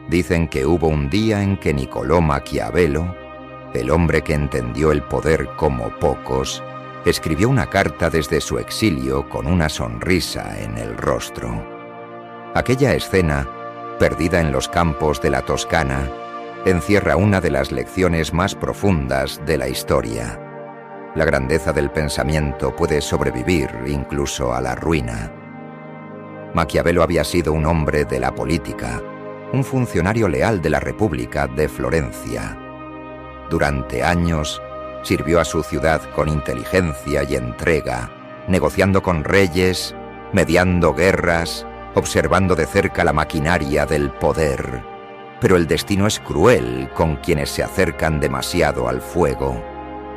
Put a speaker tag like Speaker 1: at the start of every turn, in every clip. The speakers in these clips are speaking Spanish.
Speaker 1: Dicen que hubo un día en que Niccolò Maquiavelo, el hombre que entendió el poder como pocos, escribió una carta desde su exilio con una sonrisa en el rostro. Aquella escena, perdida en los campos de la Toscana, encierra una de las lecciones más profundas de la historia. La grandeza del pensamiento puede sobrevivir incluso a la ruina. Maquiavelo había sido un hombre de la política, un funcionario leal de la República de Florencia. Durante años sirvió a su ciudad con inteligencia y entrega, negociando con reyes, mediando guerras, observando de cerca la maquinaria del poder. Pero el destino es cruel con quienes se acercan demasiado al fuego.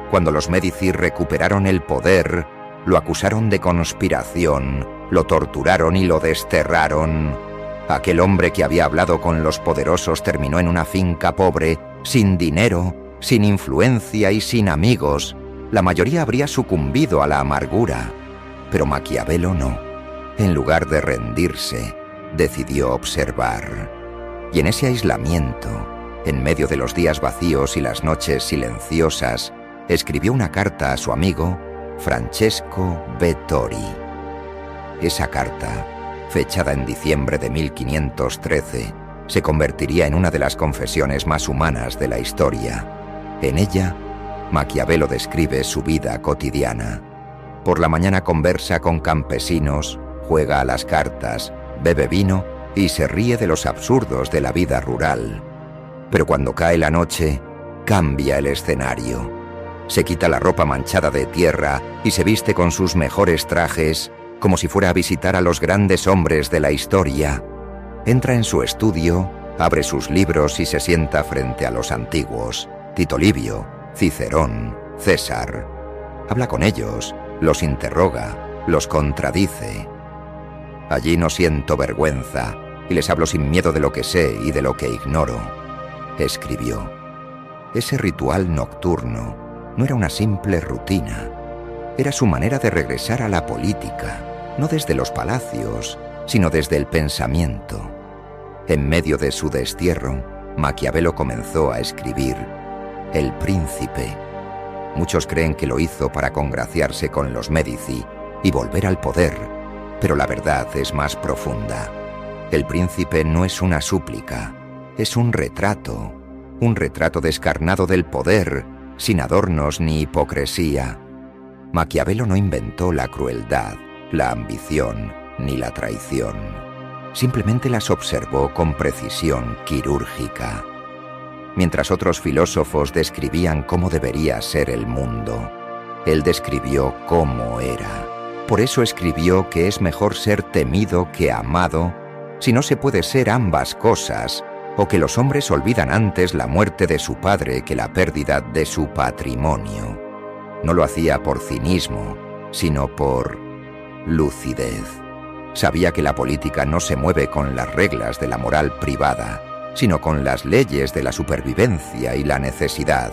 Speaker 1: Cuando los Médici recuperaron el poder, lo acusaron de conspiración, lo torturaron y lo desterraron. Aquel hombre que había hablado con los poderosos terminó en una finca pobre, sin dinero, sin influencia y sin amigos. La mayoría habría sucumbido a la amargura, pero Maquiavelo no. En lugar de rendirse, decidió observar. Y en ese aislamiento, en medio de los días vacíos y las noches silenciosas, escribió una carta a su amigo Francesco Vettori. Esa carta, fechada en diciembre de 1513, se convertiría en una de las confesiones más humanas de la historia. En ella, Maquiavelo describe su vida cotidiana. Por la mañana conversa con campesinos, juega a las cartas, bebe vino y se ríe de los absurdos de la vida rural. Pero cuando cae la noche, cambia el escenario. Se quita la ropa manchada de tierra y se viste con sus mejores trajes, como si fuera a visitar a los grandes hombres de la historia. Entra en su estudio, abre sus libros y se sienta frente a los antiguos: Tito Livio, Cicerón, César. Habla con ellos, los interroga, los contradice. Allí no siento vergüenza y les hablo sin miedo de lo que sé y de lo que ignoro, escribió. Ese ritual nocturno no era una simple rutina, era su manera de regresar a la política, no desde los palacios, sino desde el pensamiento. En medio de su destierro, Maquiavelo comenzó a escribir El Príncipe. Muchos creen que lo hizo para congraciarse con los Médici y volver al poder, pero la verdad es más profunda. El Príncipe no es una súplica, es un retrato descarnado del poder, sin adornos ni hipocresía. Maquiavelo no inventó la crueldad, la ambición ni la traición. Simplemente las observó con precisión quirúrgica. Mientras otros filósofos describían cómo debería ser el mundo, él describió cómo era. Por eso escribió que es mejor ser temido que amado, si no se puede ser ambas cosas, o que los hombres olvidan antes la muerte de su padre que la pérdida de su patrimonio. No lo hacía por cinismo, sino por lucidez. Sabía que la política no se mueve con las reglas de la moral privada, sino con las leyes de la supervivencia y la necesidad.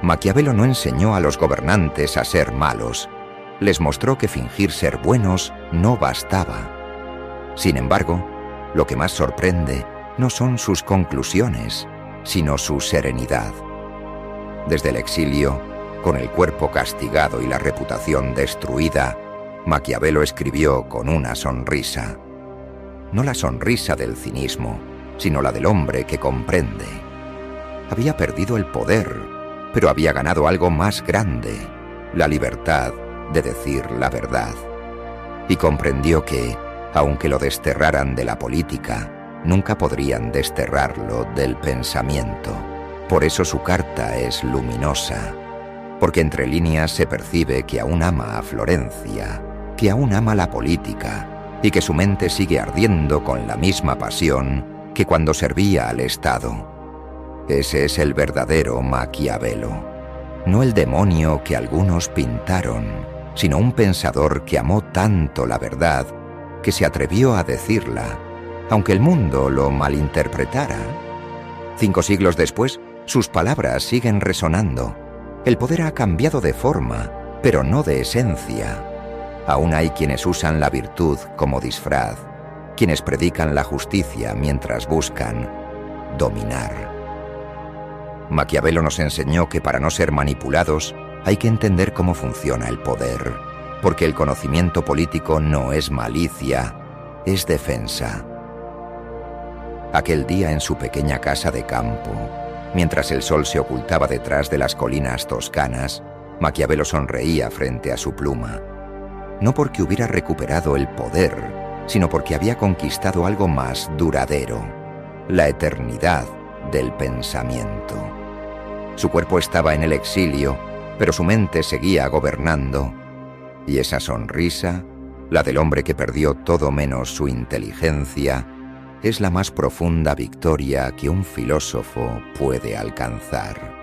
Speaker 1: Maquiavelo no enseñó a los gobernantes a ser malos, les mostró que fingir ser buenos no bastaba. Sin embargo, lo que más sorprende no son sus conclusiones, sino su serenidad. Desde el exilio, con el cuerpo castigado y la reputación destruida, Maquiavelo escribió con una sonrisa. No la sonrisa del cinismo, sino la del hombre que comprende. Había perdido el poder, pero había ganado algo más grande, la libertad de decir la verdad. Y comprendió que, aunque lo desterraran de la política, nunca podrían desterrarlo del pensamiento. Por eso su carta es luminosa, porque entre líneas se percibe que aún ama a Florencia, que aún ama la política y que su mente sigue ardiendo con la misma pasión que cuando servía al Estado. Ese es el verdadero Maquiavelo, no el demonio que algunos pintaron, sino un pensador que amó tanto la verdad que se atrevió a decirla, aunque el mundo lo malinterpretara. 5 siglos después, sus palabras siguen resonando. El poder ha cambiado de forma, pero no de esencia. Aún hay quienes usan la virtud como disfraz, quienes predican la justicia mientras buscan dominar. Maquiavelo nos enseñó que para no ser manipulados hay que entender cómo funciona el poder, porque el conocimiento político no es malicia, es defensa. Aquel día en su pequeña casa de campo, mientras el sol se ocultaba detrás de las colinas toscanas, Maquiavelo sonreía frente a su pluma. No porque hubiera recuperado el poder, sino porque había conquistado algo más duradero, la eternidad del pensamiento. Su cuerpo estaba en el exilio, pero su mente seguía gobernando, y esa sonrisa, la del hombre que perdió todo menos su inteligencia, es la más profunda victoria que un filósofo puede alcanzar.